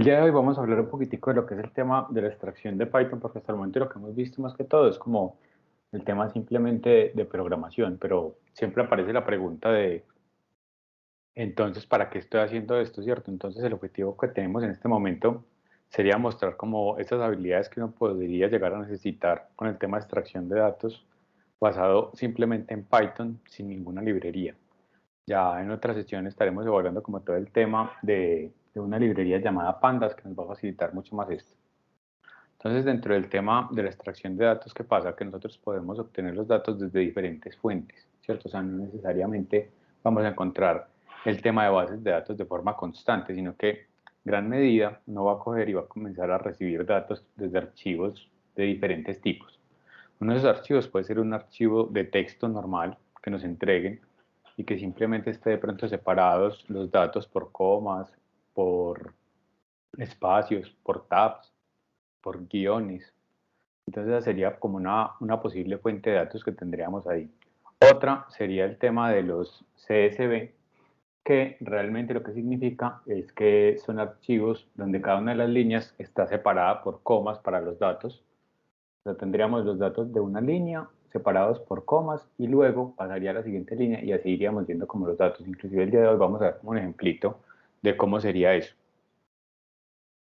El día de hoy vamos a hablar un poquitico de lo que es el tema de la extracción de Python, porque hasta el momento lo que hemos visto más que todo es como el tema simplemente de programación, pero siempre aparece la pregunta de, entonces, ¿para qué estoy haciendo esto, cierto? Entonces, el objetivo que tenemos en este momento sería mostrar como esas habilidades que uno podría llegar a necesitar con el tema de extracción de datos basado simplemente en Python sin ninguna librería. Ya en otra sesión estaremos evaluando como todo el tema de una librería llamada Pandas que nos va a facilitar mucho más esto. Entonces, dentro del tema de la extracción de datos, ¿qué pasa? Que nosotros podemos obtener los datos desde diferentes fuentes, ¿cierto? O sea, no necesariamente vamos a encontrar el tema de bases de datos de forma constante, sino que gran medida no va a coger y va a comenzar a recibir datos desde archivos de diferentes tipos. Uno de esos archivos puede ser un archivo de texto normal que nos entreguen y que simplemente esté de pronto separados los datos por comas, por espacios, por tabs, por guiones. Entonces esa sería como una posible fuente de datos que tendríamos ahí. Otra sería el tema de los CSV, que realmente lo que significa es que son archivos donde cada una de las líneas está separada por comas para los datos. O sea, tendríamos los datos de una línea separados por comas y luego pasaría a la siguiente línea y así iríamos viendo como los datos. Inclusive el día de hoy vamos a ver como un ejemplito de cómo sería eso.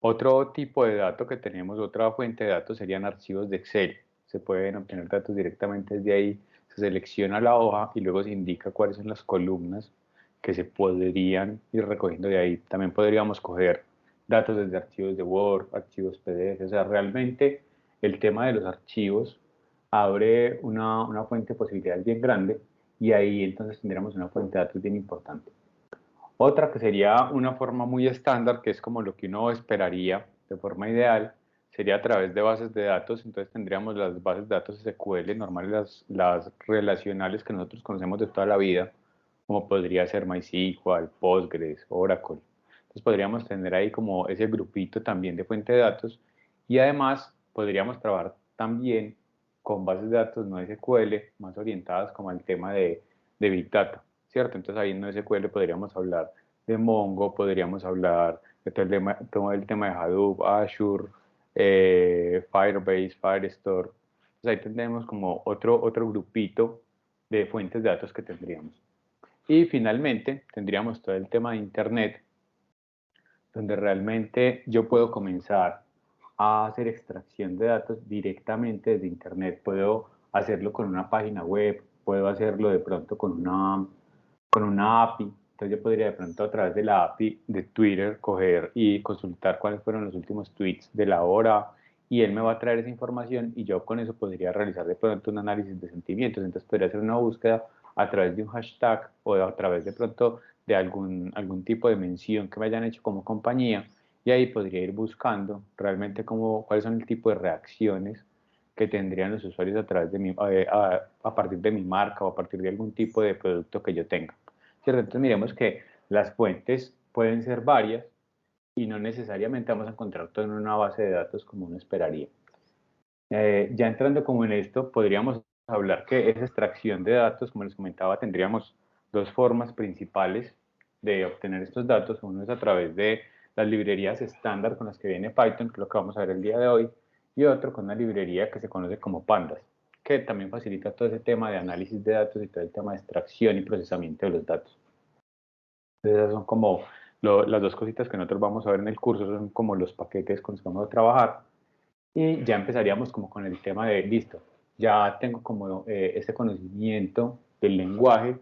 Otro tipo de dato que tenemos, otra fuente de datos serían archivos de Excel. Se pueden obtener datos directamente desde ahí, se selecciona la hoja y luego se indica cuáles son las columnas que se podrían ir recogiendo de ahí. También podríamos coger datos desde archivos de Word, archivos PDF. O sea, realmente el tema de los archivos abre una fuente de posibilidades bien grande y ahí entonces tendríamos una fuente de datos bien importante. Otra que sería una forma muy estándar, que es como lo que uno esperaría de forma ideal, sería a través de bases de datos. Entonces tendríamos las bases de datos SQL normales, las relacionales que nosotros conocemos de toda la vida, como podría ser MySQL, Postgres, Oracle. Entonces podríamos tener ahí como ese grupito también de fuente de datos y además podríamos trabajar también con bases de datos no SQL más orientadas como al tema de Big Data, ¿cierto? Entonces ahí en NoSQL podríamos hablar de Mongo, podríamos hablar de todo el tema de Hadoop, Azure, Firebase, Firestore. Entonces ahí tendremos como otro grupito de fuentes de datos que tendríamos. Y finalmente tendríamos todo el tema de Internet, donde realmente yo puedo comenzar a hacer extracción de datos directamente desde Internet. Puedo hacerlo con una página web, puedo hacerlo de pronto con una API. Entonces yo podría de pronto a través de la API de Twitter coger y consultar cuáles fueron los últimos tweets de la hora y él me va a traer esa información y yo con eso podría realizar de pronto un análisis de sentimientos. Entonces podría hacer una búsqueda a través de un hashtag o a través de pronto de algún tipo de mención que me hayan hecho como compañía y ahí podría ir buscando realmente cuáles son el tipo de reacciones que tendrían los usuarios a través de a partir de mi marca o a partir de algún tipo de producto que yo tenga. ¿Cierto? Entonces miremos que las fuentes pueden ser varias y no necesariamente vamos a encontrar todo en una base de datos como uno esperaría. Ya entrando como en esto, podríamos hablar que esa extracción de datos, como les comentaba, tendríamos dos formas principales de obtener estos datos. Uno es a través de las librerías estándar con las que viene Python, que es lo que vamos a ver el día de hoy, y otro con una librería que se conoce como Pandas, que también facilita todo ese tema de análisis de datos y todo el tema de extracción y procesamiento de los datos. Entonces, esas son como las dos cositas que nosotros vamos a ver en el curso, son como los paquetes con los que vamos a trabajar. Y ya empezaríamos como con el tema de, listo, ya tengo como este conocimiento del lenguaje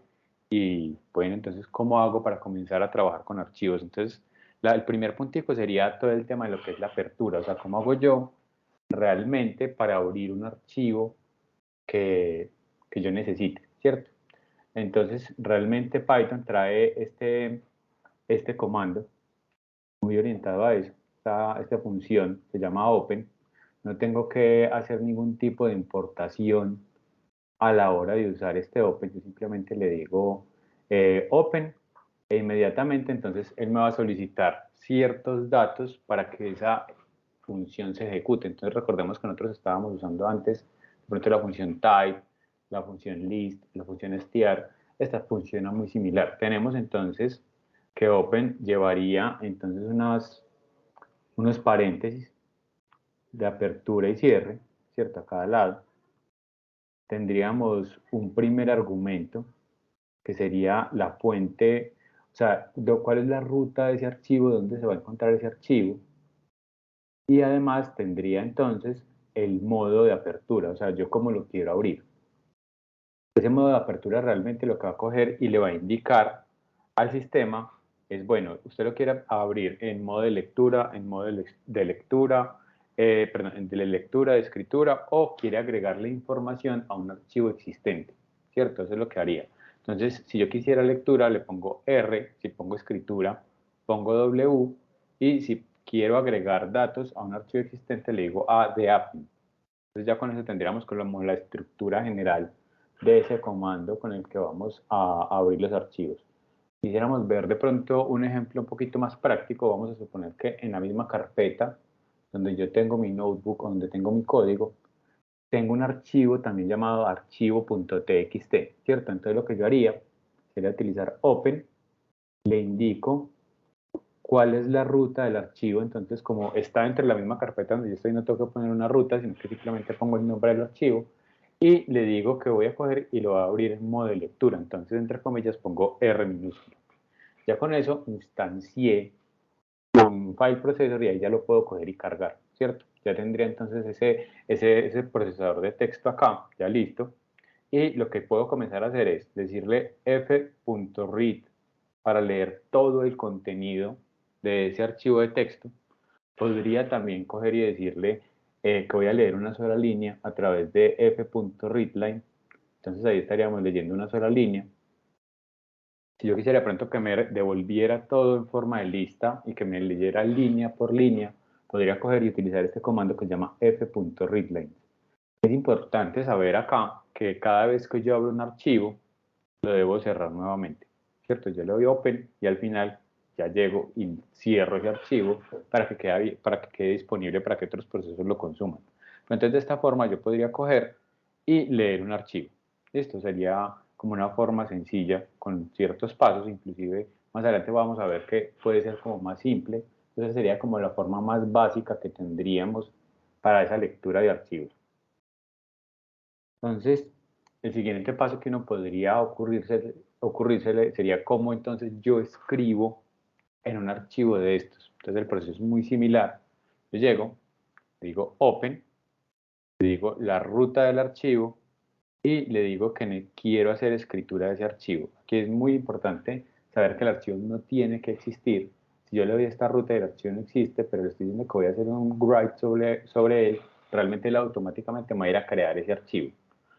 y bueno, entonces, ¿cómo hago para comenzar a trabajar con archivos? Entonces, el primer puntico sería todo el tema de lo que es la apertura, o sea, ¿cómo hago yo realmente para abrir un archivo que, que yo necesite, ¿cierto? Entonces, realmente Python trae este comando muy orientado a eso. Esta función se llama open. No tengo que hacer ningún tipo de importación a la hora de usar este open. Yo simplemente le digo open e inmediatamente entonces él me va a solicitar ciertos datos para que esa función se ejecute. Entonces recordemos que nosotros estábamos usando antes de pronto la función type, la función list, la función str. Esta funciona muy similar. Tenemos entonces que Open llevaría entonces unos paréntesis de apertura y cierre, ¿cierto? A cada lado. Tendríamos un primer argumento que sería la fuente, o sea, cuál es la ruta de ese archivo, dónde se va a encontrar ese archivo. Y además tendría entonces el modo de apertura, o sea, yo cómo lo quiero abrir. Ese modo de apertura realmente lo que va a coger y le va a indicar al sistema es, bueno, usted lo quiere abrir en modo de lectura, en modo de lectura, perdón, de lectura, de escritura, o quiere agregarle información a un archivo existente, ¿cierto? Eso es lo que haría. Entonces, si yo quisiera lectura, le pongo R, si pongo escritura, pongo W, y si quiero agregar datos a un archivo existente, le digo A de API. Entonces ya con eso tendríamos como la estructura general de ese comando con el que vamos a abrir los archivos. Quisiéramos ver de pronto un ejemplo un poquito más práctico. Vamos a suponer que en la misma carpeta donde yo tengo mi notebook, donde tengo mi código, tengo un archivo también llamado archivo.txt, ¿cierto? Entonces lo que yo haría sería utilizar open, le indico cuál es la ruta del archivo. Entonces, como está entre la misma carpeta donde yo estoy, no tengo que poner una ruta, sino que simplemente pongo el nombre del archivo y le digo que voy a coger y lo voy a abrir en modo de lectura. Entonces, entre comillas, pongo R minúscula. Ya con eso instancié un file processor y ahí ya lo puedo coger y cargar, ¿cierto? Ya tendría entonces ese procesador de texto acá, ya listo. Y lo que puedo comenzar a hacer es decirle f.read para leer todo el contenido de ese archivo de texto. Podría también coger y decirle que voy a leer una sola línea a través de f.readline. Entonces ahí estaríamos leyendo una sola línea. Si yo quisiera de pronto que me devolviera todo en forma de lista y que me leyera línea por línea, podría coger y utilizar este comando que se llama f.readline. Es importante saber acá que cada vez que yo abro un archivo, lo debo cerrar nuevamente, ¿cierto? Yo le doy open y al final ya llego y cierro ese archivo para que quede disponible para que otros procesos lo consuman. Pero entonces de esta forma yo podría coger y leer un archivo. Esto sería como una forma sencilla con ciertos pasos, inclusive más adelante vamos a ver que puede ser como más simple. Entonces sería como la forma más básica que tendríamos para esa lectura de archivos. Entonces, el siguiente paso que uno podría ocurrírsele sería cómo entonces yo escribo en un archivo de estos. Entonces el proceso es muy similar. Yo llego, digo open, le digo la ruta del archivo y le digo que quiero hacer escritura de ese archivo. Aquí es muy importante saber que el archivo no tiene que existir. Si yo le doy esta ruta y el archivo no existe, pero le estoy diciendo que voy a hacer un write sobre él, realmente él automáticamente me va a ir a crear ese archivo.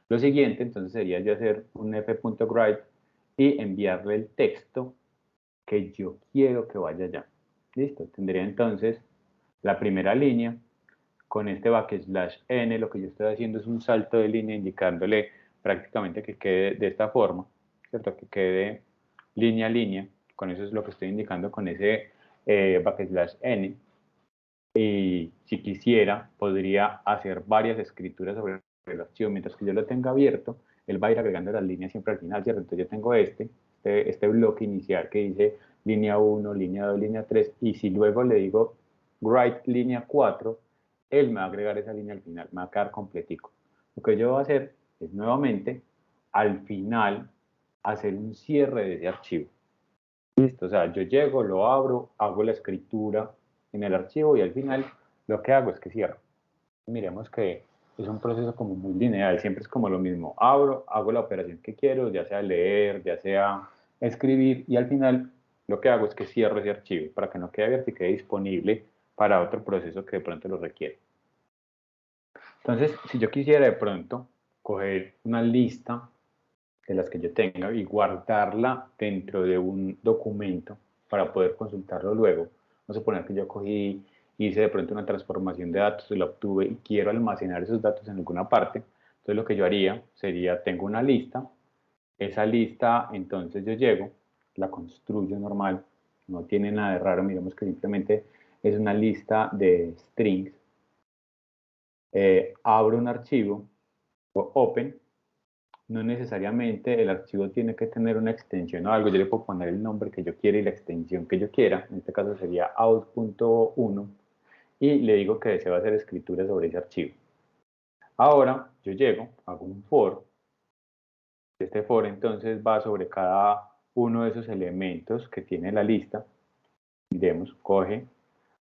Lo siguiente entonces sería yo hacer un f.write y enviarle el texto que yo quiero que vaya allá. Listo, tendría entonces la primera línea con este backslash n. Lo que yo estoy haciendo es un salto de línea indicándole prácticamente que quede de esta forma, ¿cierto? Que quede línea a línea. Con eso es lo que estoy indicando con ese backslash n. Y si quisiera, podría hacer varias escrituras sobre el archivo. Mientras que yo lo tenga abierto, él va a ir agregando las líneas siempre al final, ¿cierto? Entonces yo tengo este bloque inicial que dice línea 1, línea 2, línea 3, y si luego le digo write línea 4, él me va a agregar esa línea al final, me va a quedar completico. Lo que yo voy a hacer es nuevamente, al final, hacer un cierre de ese archivo. Listo, o sea, yo llego, lo abro, hago la escritura en el archivo y al final lo que hago es que cierro. Miremos que es un proceso como muy lineal, siempre es como lo mismo. Abro, hago la operación que quiero, ya sea leer, ya sea escribir, y al final lo que hago es que cierro ese archivo para que no quede abierto y quede disponible para otro proceso que de pronto lo requiere. Entonces, si yo quisiera de pronto coger una lista de las que yo tenga y guardarla dentro de un documento para poder consultarlo luego. Vamos a suponer que yo cogí, hice de pronto una transformación de datos y la obtuve y quiero almacenar esos datos en alguna parte. Entonces lo que yo haría sería, tengo una lista, esa lista entonces yo llego, la construyo normal, no tiene nada de raro, miremos que simplemente es una lista de strings, abro un archivo, open, no necesariamente el archivo tiene que tener una extensión o algo, yo le puedo poner el nombre que yo quiera y la extensión que yo quiera, en este caso sería out.1, y le digo que deseo hacer escritura sobre ese archivo. Ahora yo llego, hago un for. Este for entonces va sobre cada uno de esos elementos que tiene la lista. Miremos, coge,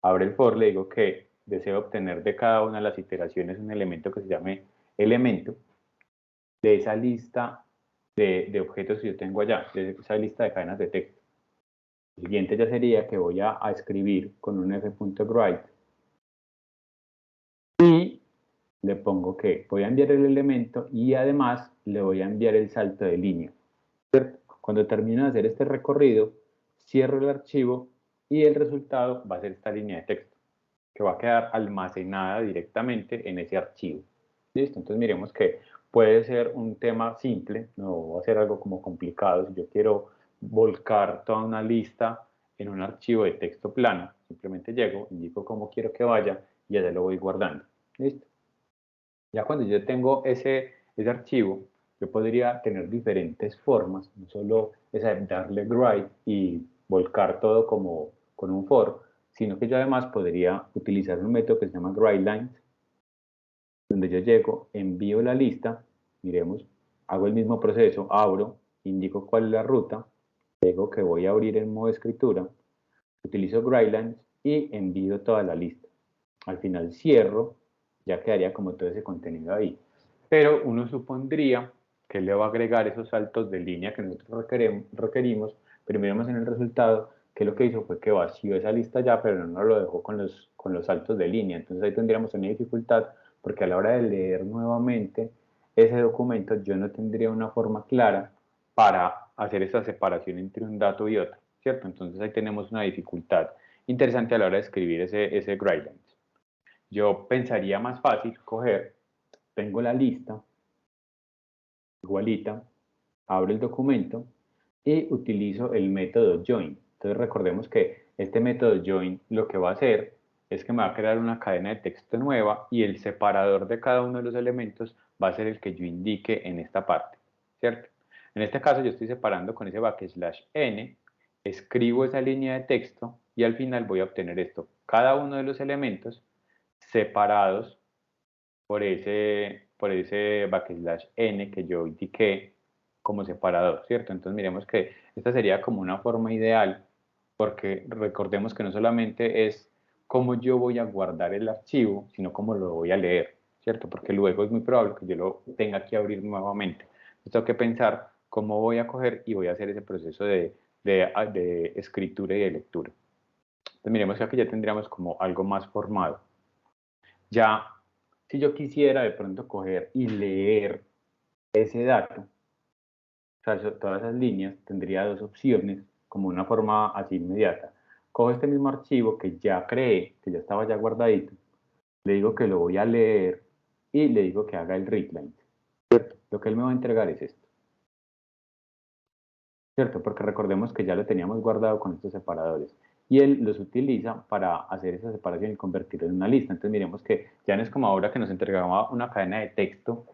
abre el for, le digo que deseo obtener de cada una de las iteraciones un elemento que se llame elemento de esa lista de objetos que yo tengo allá, de esa lista de cadenas de texto. El siguiente ya sería que voy a escribir con un f.write y le pongo que voy a enviar el elemento y además le voy a enviar el salto de línea. ¿Cierto? Cuando termino de hacer este recorrido, cierro el archivo y el resultado va a ser esta línea de texto, que va a quedar almacenada directamente en ese archivo. ¿Listo? Entonces miremos que puede ser un tema simple, no va a ser algo como complicado. Si yo quiero volcar toda una lista en un archivo de texto plano, simplemente llego, indico cómo quiero que vaya y ya lo voy guardando. ¿Listo? Ya cuando yo tengo ese archivo, yo podría tener diferentes formas, no solo esa de darle write y volcar todo como con un for, sino que yo además podría utilizar un método que se llama writeLines, donde yo llego, envío la lista, miremos, hago el mismo proceso, abro, indico cuál es la ruta, digo que voy a abrir en modo escritura, utilizo writeLines y envío toda la lista. Al final cierro, ya quedaría como todo ese contenido ahí. Pero uno supondría que le va a agregar esos saltos de línea que nosotros requerimos, pero miremos en el resultado que lo que hizo fue que vació esa lista ya, pero no lo dejó con los saltos de línea. Entonces ahí tendríamos una dificultad porque a la hora de leer nuevamente ese documento yo no tendría una forma clara para hacer esa separación entre un dato y otro, ¿cierto? Entonces ahí tenemos una dificultad interesante a la hora de escribir ese guidelines. Yo pensaría más fácil coger, tengo la lista, igualita, abro el documento y utilizo el método join. Entonces recordemos que este método join lo que va a hacer es que me va a crear una cadena de texto nueva y el separador de cada uno de los elementos va a ser el que yo indique en esta parte, ¿cierto? En este caso yo estoy separando con ese \n, escribo esa línea de texto y al final voy a obtener esto. Cada uno de los elementos separados por ese \n que yo indiqué como separador, ¿cierto? Entonces miremos que esta sería como una forma ideal, porque recordemos que no solamente es cómo yo voy a guardar el archivo, sino cómo lo voy a leer, ¿cierto? Porque luego es muy probable que yo lo tenga que abrir nuevamente. Entonces tengo que pensar cómo voy a coger y voy a hacer ese proceso de escritura y de lectura. Entonces miremos que aquí ya tendríamos como algo más formado. Ya, si yo quisiera de pronto coger y leer ese dato, o sea, todas esas líneas, tendría dos opciones, como una forma así inmediata. Cojo este mismo archivo que ya creé, que ya estaba ya guardadito, le digo que lo voy a leer y le digo que haga el readline, ¿cierto? Lo que él me va a entregar es esto, ¿cierto? Porque recordemos que ya lo teníamos guardado con estos separadores y él los utiliza para hacer esa separación y convertirlo en una lista. Entonces miremos que ya no es como ahora que nos entregaba una cadena de texto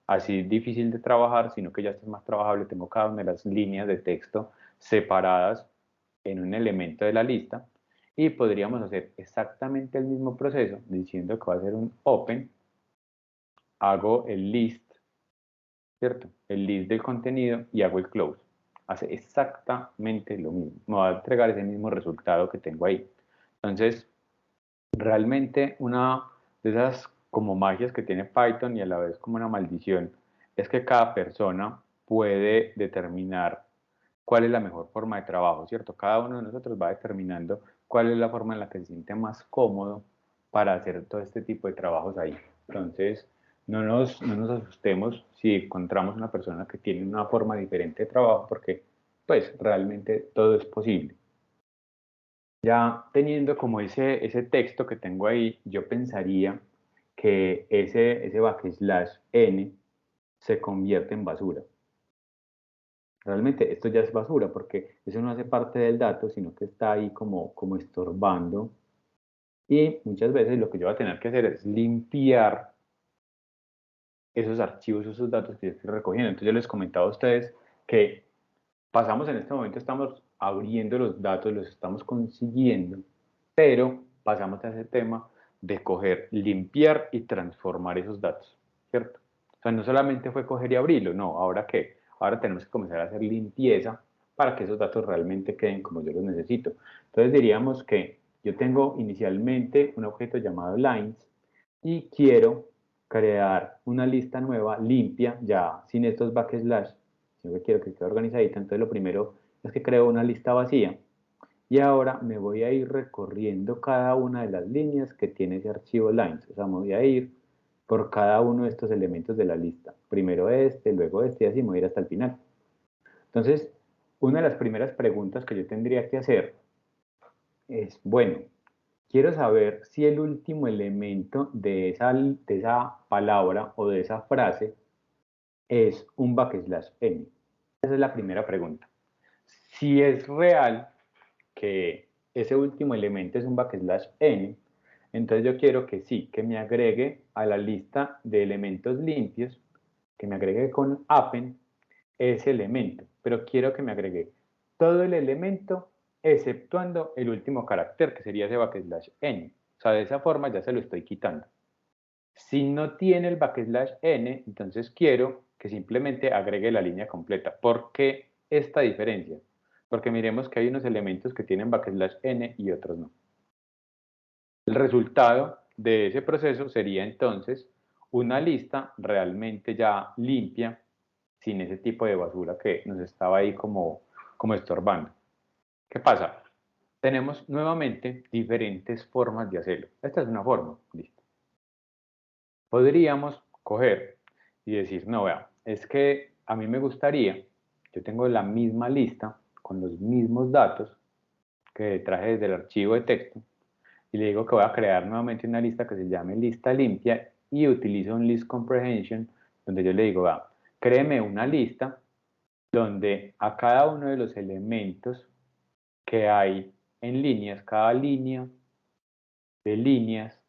así difícil de trabajar, sino que ya está más trabajable. Tengo cada una de las líneas de texto separadas en un elemento de la lista y podríamos hacer exactamente el mismo proceso diciendo que va a ser un open, hago el list, ¿cierto? El list del contenido y hago el close. Hace exactamente lo mismo. Me va a entregar ese mismo resultado que tengo ahí. Entonces, realmente una de esas como magias que tiene Python y a la vez como una maldición es que cada persona puede determinar cuál es la mejor forma de trabajo, ¿cierto? Cada uno de nosotros va determinando cuál es la forma en la que se siente más cómodo para hacer todo este tipo de trabajos ahí. Entonces, no nos asustemos si encontramos una persona que tiene una forma diferente de trabajo porque pues realmente todo es posible. Ya teniendo como ese texto que tengo ahí, yo pensaría que ese \n se convierte en basura. Realmente esto ya es basura porque eso no hace parte del dato, sino que está ahí como estorbando. Y muchas veces lo que yo voy a tener que hacer es limpiar esos archivos, esos datos que yo estoy recogiendo. Entonces yo les comentaba a ustedes que pasamos en este momento, estamos abriendo los datos, los estamos consiguiendo, pero pasamos a ese tema de coger, limpiar y transformar esos datos, ¿cierto? O sea, no solamente fue coger y abrirlo, no, ¿ahora qué? Ahora tenemos que comenzar a hacer limpieza para que esos datos realmente queden como yo los necesito. Entonces diríamos que yo tengo inicialmente un objeto llamado lines y quiero crear una lista nueva, limpia, ya sin estos backslash, sino que quiero que quede organizadita. Entonces lo primero es que creo una lista vacía y ahora me voy a ir recorriendo cada una de las líneas que tiene ese archivo lines. O sea, me voy a ir por cada uno de estos elementos de la lista. Primero este, luego este y así me voy a ir hasta el final. Entonces, una de las primeras preguntas que yo tendría que hacer es, bueno, quiero saber si el último elemento de esa palabra o de esa frase es un backslash n. Esa es la primera pregunta. Si es real que ese último elemento es un backslash n, entonces yo quiero que sí, que me agregue a la lista de elementos limpios, que me agregue con append ese elemento, pero quiero que me agregue todo el elemento exceptuando el último carácter, que sería ese backslash n. O sea, de esa forma ya se lo estoy quitando. Si no tiene el backslash n, entonces quiero que simplemente agregue la línea completa. ¿Por qué esta diferencia? Porque miremos que hay unos elementos que tienen backslash n y otros no. El resultado de ese proceso sería entonces una lista realmente ya limpia, sin ese tipo de basura que nos estaba ahí como estorbando. ¿Qué pasa? Tenemos nuevamente diferentes formas de hacerlo. Esta es una forma, listo. Podríamos coger y decir, no, vea, es que a mí me gustaría, yo tengo la misma lista con los mismos datos que traje desde el archivo de texto y le digo que voy a crear nuevamente una lista que se llame lista limpia y utilizo un list comprehension donde yo le digo, vea, créeme una lista donde a cada uno de los elementos que hay en líneas, cada línea de líneas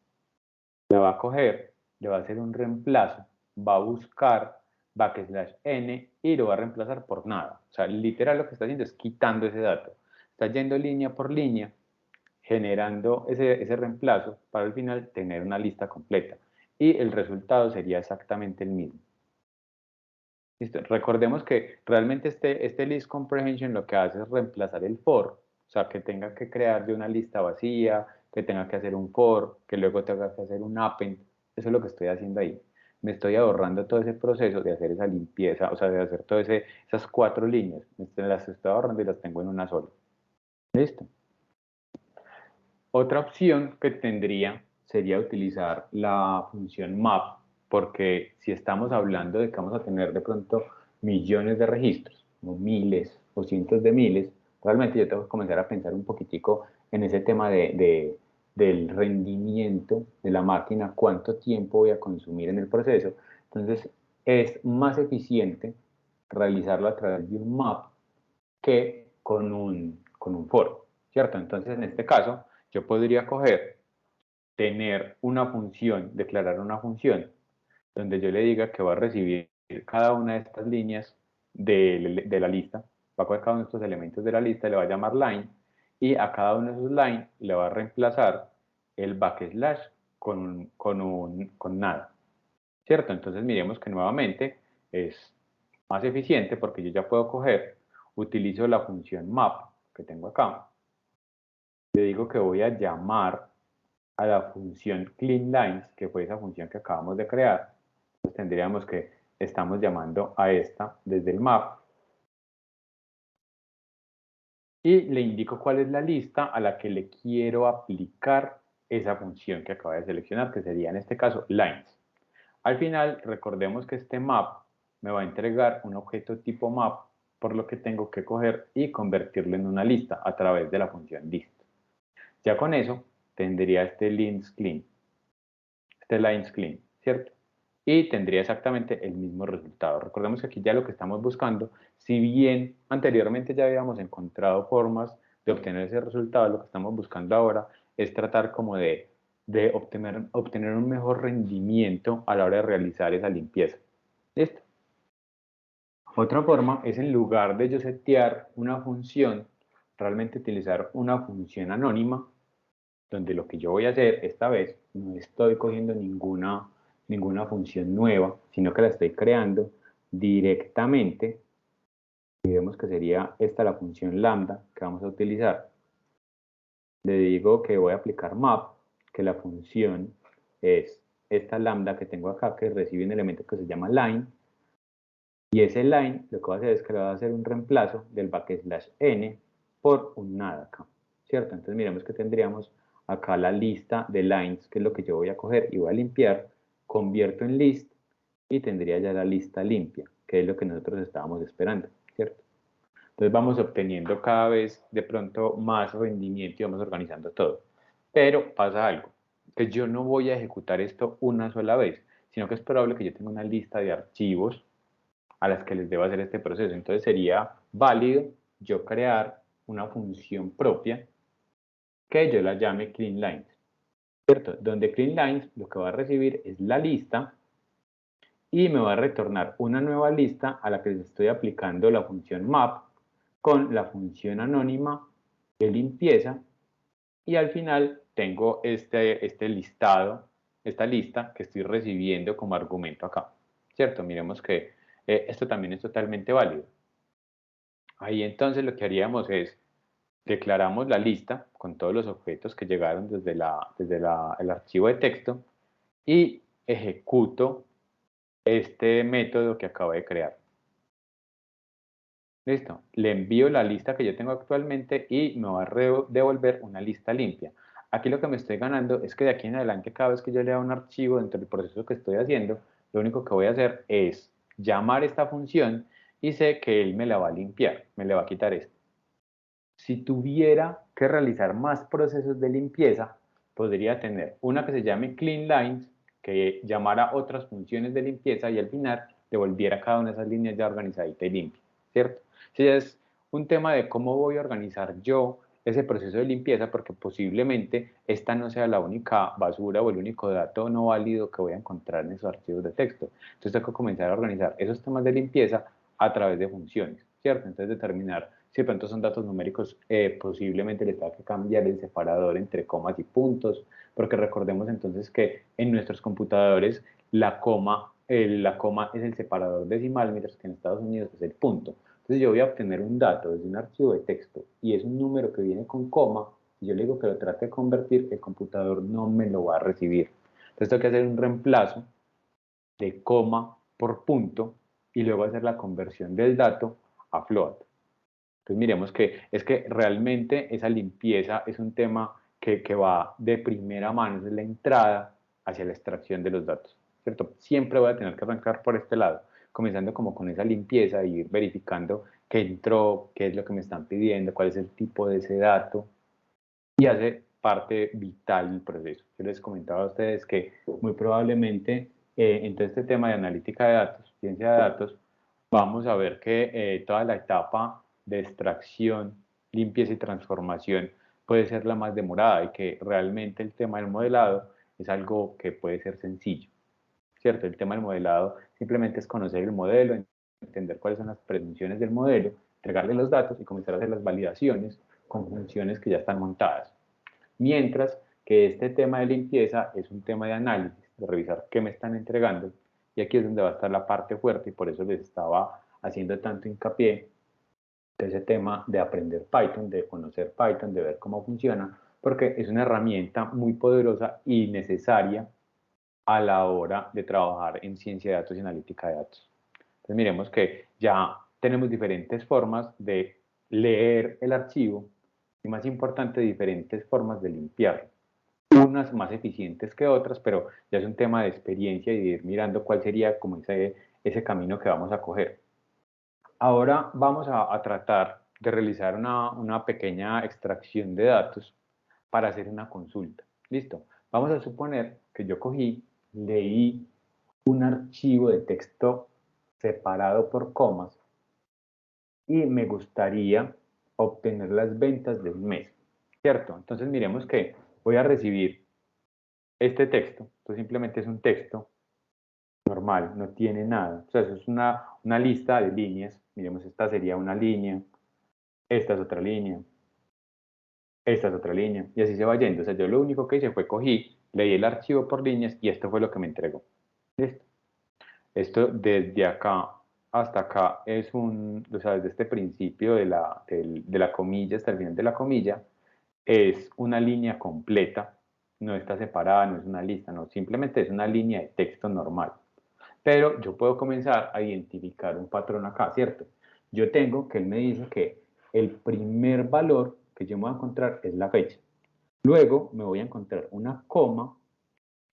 la va a coger, le va a hacer un reemplazo, va a buscar backslash n y lo va a reemplazar por nada. O sea, literal lo que está haciendo es quitando ese dato. Está yendo línea por línea, generando ese reemplazo para al final tener una lista completa. Y el resultado sería exactamente el mismo. ¿Listo? Recordemos que realmente este list comprehension lo que hace es reemplazar el for, o sea, que tenga que crear de una lista vacía, que tenga que hacer un for, que luego tenga que hacer un append. Eso es lo que estoy haciendo ahí. Me estoy ahorrando todo ese proceso de hacer esa limpieza, o sea, de hacer todas esas 4 líneas. Las estoy ahorrando y las tengo en una sola. ¿Listo? Otra opción que tendría sería utilizar la función map, porque si estamos hablando de que vamos a tener de pronto millones de registros, o miles o cientos de miles, realmente yo tengo que comenzar a pensar un poquitico en ese tema del rendimiento de la máquina, cuánto tiempo voy a consumir en el proceso. Entonces, es más eficiente realizarlo a través de un map que con un for, ¿cierto? Entonces, en este caso, yo podría coger, tener una función, declarar una función, donde yo le diga que va a recibir cada una de estas líneas de la lista, va a coger cada uno de estos elementos de la lista, le va a llamar line, y a cada uno de esos line le va a reemplazar el backslash con nada, ¿cierto? Entonces miremos que nuevamente es más eficiente porque yo ya puedo coger, utilizo la función map que tengo acá, le digo que voy a llamar a la función cleanLines, que fue esa función que acabamos de crear. Entonces tendríamos que estamos llamando a esta desde el map y le indico cuál es la lista a la que le quiero aplicar esa función que acabo de seleccionar, que sería en este caso lines. Al final, recordemos que este map me va a entregar un objeto tipo map, por lo que tengo que coger y convertirlo en una lista a través de la función list. Ya con eso tendría este lines clean, ¿cierto? Y tendría exactamente el mismo resultado. Recordemos que aquí ya lo que estamos buscando, si bien anteriormente ya habíamos encontrado formas de obtener ese resultado, lo que estamos buscando ahora es tratar como de obtener un mejor rendimiento a la hora de realizar esa limpieza. ¿Listo? Otra forma es, en lugar de yo setear una función, realmente utilizar una función anónima donde lo que yo voy a hacer esta vez, no estoy cogiendo ninguna función nueva, sino que la estoy creando directamente. Y vemos que sería esta la función lambda que vamos a utilizar. Le digo que voy a aplicar map, que la función es esta lambda que tengo acá, que recibe un elemento que se llama line, y ese line lo que va a hacer es que le va a hacer un reemplazo del backslash n por un nada acá, ¿cierto? Entonces miremos que tendríamos acá la lista de lines, que es lo que yo voy a coger y voy a limpiar, convierto en list y tendría ya la lista limpia, que es lo que nosotros estábamos esperando, ¿cierto? Entonces vamos obteniendo cada vez de pronto más rendimiento y vamos organizando todo. Pero pasa algo, que yo no voy a ejecutar esto una sola vez, sino que es probable que yo tenga una lista de archivos a las que les debo hacer este proceso. Entonces sería válido yo crear una función propia que yo la llame cleanLines, ¿cierto? Donde cleanLines lo que va a recibir es la lista y me va a retornar una nueva lista a la que le estoy aplicando la función map con la función anónima de limpieza y al final tengo este listado, esta lista que estoy recibiendo como argumento acá, ¿cierto? Miremos que esto también es totalmente válido. Ahí entonces lo que haríamos es, declaramos la lista con todos los objetos que llegaron desde el archivo de texto y ejecuto este método que acabo de crear. Listo, le envío la lista que yo tengo actualmente y me va a devolver una lista limpia. Aquí lo que me estoy ganando es que de aquí en adelante, cada vez que yo lea un archivo dentro del proceso que estoy haciendo, lo único que voy a hacer es llamar esta función y sé que él me la va a limpiar, me le va a quitar esto. Si tuviera que realizar más procesos de limpieza, podría tener una que se llame cleanLines, que llamara otras funciones de limpieza y al final devolviera cada una de esas líneas ya organizadita y limpia, ¿cierto? Si es un tema de cómo voy a organizar yo ese proceso de limpieza, porque posiblemente esta no sea la única basura o el único dato no válido que voy a encontrar en esos archivos de texto. Entonces tengo que comenzar a organizar esos temas de limpieza a través de funciones, ¿cierto? Entonces determinar si de pronto son datos numéricos, posiblemente le tenga que cambiar el separador entre comas y puntos, porque recordemos entonces que en nuestros computadores la coma es el separador decimal, mientras que en Estados Unidos es el punto. Entonces yo voy a obtener un dato desde un archivo de texto y es un número que viene con coma, y yo le digo que lo trate de convertir, el computador no me lo va a recibir. Entonces tengo que hacer un reemplazo de coma por punto y luego hacer la conversión del dato a float. Entonces miremos que es que realmente esa limpieza es un tema que va de primera mano, es la entrada hacia la extracción de los datos, ¿cierto? Siempre voy a tener que arrancar por este lado, comenzando como con esa limpieza y ir verificando qué entró, qué es lo que me están pidiendo, cuál es el tipo de ese dato, y hace parte vital del proceso. Yo les comentaba a ustedes que muy probablemente en todo este tema de analítica de datos, ciencia de datos, vamos a ver que toda la etapa de extracción, limpieza y transformación puede ser la más demorada y que realmente el tema del modelado es algo que puede ser sencillo, ¿cierto? El tema del modelado simplemente es conocer el modelo, entender cuáles son las presunciones del modelo, entregarle los datos y comenzar a hacer las validaciones con funciones que ya están montadas. Mientras que este tema de limpieza es un tema de análisis, de revisar qué me están entregando, y aquí es donde va a estar la parte fuerte y por eso les estaba haciendo tanto hincapié de ese tema de aprender Python, de conocer Python, de ver cómo funciona, porque es una herramienta muy poderosa y necesaria a la hora de trabajar en ciencia de datos y analítica de datos. Entonces miremos que ya tenemos diferentes formas de leer el archivo y más importante, diferentes formas de limpiarlo. Unas más eficientes que otras, pero ya es un tema de experiencia y de ir mirando cuál sería como ese camino que vamos a coger. Ahora vamos a tratar de realizar una pequeña extracción de datos para hacer una consulta. Listo. Vamos a suponer que yo cogí, leí un archivo de texto separado por comas y me gustaría obtener las ventas del mes, ¿cierto? Entonces miremos que voy a recibir este texto, esto simplemente es un texto normal, no tiene nada, o sea, eso es una lista de líneas, miremos, esta sería una línea, esta es otra línea, esta es otra línea, y así se va yendo. O sea, yo lo único que hice fue cogí, leí el archivo por líneas y esto fue lo que me entregó. ¿Listo? Esto desde acá hasta acá es o sea, desde este principio de la comilla hasta el final de la comilla, es una línea completa, no está separada, no es una lista, no, simplemente es una línea de texto normal. Pero yo puedo comenzar a identificar un patrón acá, ¿cierto? Yo tengo que él me dice que el primer valor que yo me voy a encontrar es la fecha. Luego me voy a encontrar una coma,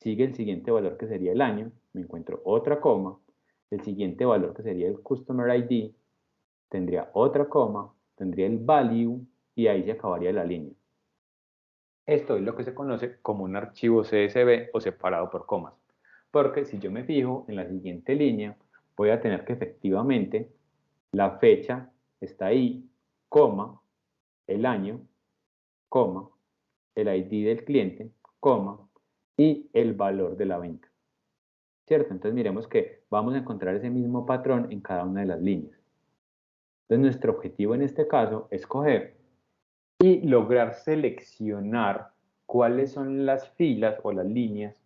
sigue el siguiente valor que sería el año, me encuentro otra coma, el siguiente valor que sería el Customer ID, tendría otra coma, tendría el value y ahí se acabaría la línea. Esto es lo que se conoce como un archivo CSV o separado por comas. Porque si yo me fijo en la siguiente línea, voy a tener que efectivamente la fecha está ahí, coma, el año, coma, el ID del cliente, coma, y el valor de la venta. ¿Cierto? Entonces miremos que vamos a encontrar ese mismo patrón en cada una de las líneas. Entonces nuestro objetivo en este caso es coger y lograr seleccionar cuáles son las filas o las líneas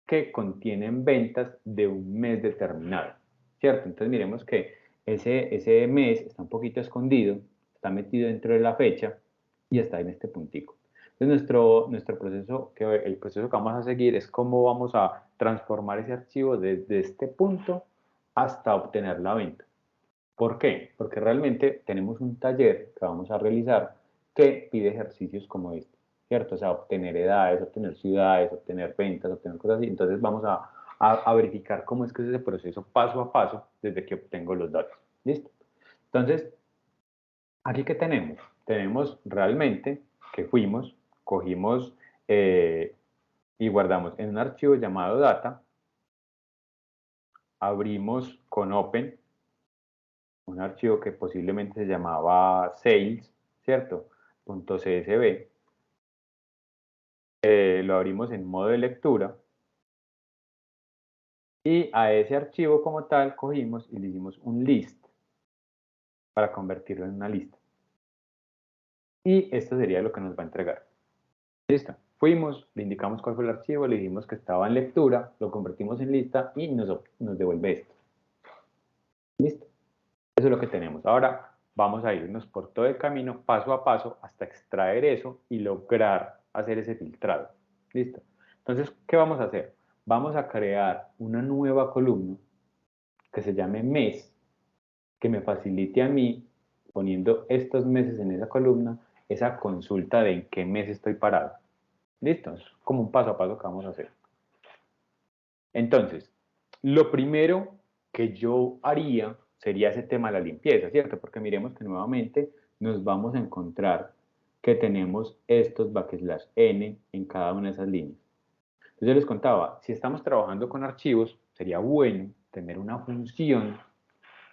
que contienen ventas de un mes determinado, ¿cierto? Entonces miremos que ese mes está un poquito escondido, está metido dentro de la fecha y está en este puntico. Entonces nuestro proceso, el proceso que vamos a seguir es cómo vamos a transformar ese archivo desde este punto hasta obtener la venta. ¿Por qué? Porque realmente tenemos un taller que vamos a realizar que pide ejercicios como este, ¿cierto? O sea, obtener edades, obtener ciudades, obtener ventas, obtener cosas así. Entonces vamos a verificar cómo es que es ese proceso paso a paso desde que obtengo los datos. ¿Listo? Entonces, ¿aquí qué tenemos? Tenemos realmente que fuimos, cogimos y guardamos en un archivo llamado data, abrimos con open un archivo que posiblemente se llamaba sales, ¿cierto? .csv. Lo abrimos en modo de lectura y a ese archivo como tal cogimos y le hicimos un list para convertirlo en una lista. Y esto sería lo que nos va a entregar. Listo. Fuimos, le indicamos cuál fue el archivo, le dijimos que estaba en lectura, lo convertimos en lista y nos devuelve esto. Listo. Eso es lo que tenemos. Ahora vamos a irnos por todo el camino, paso a paso, hasta extraer eso y lograr hacer ese filtrado. ¿Listo? Entonces, ¿qué vamos a hacer? Vamos a crear una nueva columna que se llame mes, que me facilite a mí, poniendo estos meses en esa columna, esa consulta de en qué mes estoy parado. ¿Listo? Es como un paso a paso que vamos a hacer. Entonces, lo primero que yo haría sería ese tema de la limpieza, ¿cierto? Porque miremos que nuevamente nos vamos a encontrar que tenemos estos backslash n en cada una de esas líneas. Entonces yo les contaba, si estamos trabajando con archivos, sería bueno tener una función